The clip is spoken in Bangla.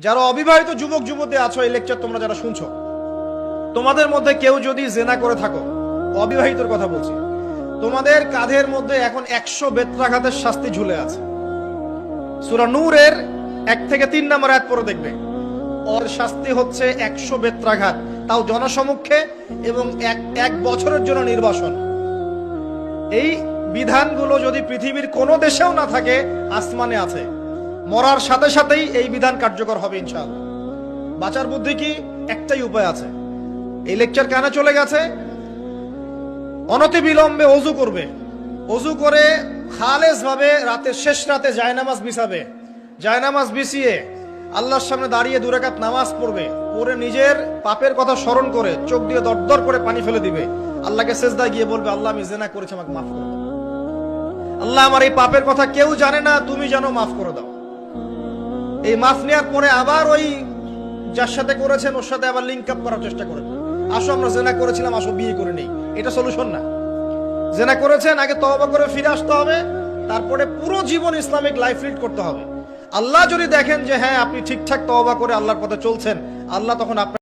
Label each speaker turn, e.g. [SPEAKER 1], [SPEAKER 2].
[SPEAKER 1] যারা অবিবাহিত যুবক যুবতী আছো, এই লেকচার তোমরা যারা শুনছো, তোমাদের মধ্যে কেউ যদি জেনা করে থাকো, অবিবাহিতর কথা বলছি, তোমাদের কাঁধের মধ্যে এখন 100 বেত্রাঘাতের শাস্তি ঝুলে আছে। সূরা নূরের 1 থেকে 3 নম্বর আয়াত পড়ে দেখবে, ওর শাস্তি হচ্ছে 100 বেত্রাঘাত, তাও জনসমক্ষে, এবং এক বছরের জন্য নির্বাসন। এই বিধানগুলো যদি পৃথিবীর কোনো দেশেও না থাকে, আসমানে আছে। মরার সাথে সাথেই এই বিধান কার্যকর হবে ইনশাআল্লাহ। বাঁচার বুদ্ধি কি? একটাই উপায় আছে। এই লেকচার কানে চলে গেছে, অনতি বিলম্বে ওযু করবে। ওযু করে খালেস ভাবে রাতের শেষ রাতে জায়নামাজ বিছাবে। জায়নামাজ বিছিয়ে আল্লাহর সামনে দাঁড়িয়ে 2 রাকাত নামাজ পড়বে। পড়ে নিজের পাপের কথা স্মরণ করে চোখ দিয়ে দরদর করে পানি ফেলে দিবে। আল্লাহকে সেজদায় গিয়ে বলবে, আল্লাহ আমি জিনা করেছি, আমাকে মাফ করে দাও। আল্লাহ আমার এই পাপের কথা কেউ জানে না, তুমি জানো, মাফ করে দাও। এই মাফ নেওয়ার পরে আবার ওই যার সাথে করেছেন ওর সাথে আবার লিঙ্ক আপ করার চেষ্টা করেন। আসো আমরা জেনা করেছিলাম, আসো বিয়ে করে নেই। এটা সলিউশন না। জেনা করেছেন, আগে তওবা করে ফিরে আসতে হবে, তারপরে পুরো জীবন ইসলামিক লাইফ লিড করতে হবে। আল্লাহ যদি দেখেন যে হ্যাঁ আপনি ঠিকঠাক তওবা করে আল্লাহর পথে চলছেন, আল্লাহ তখন আপনার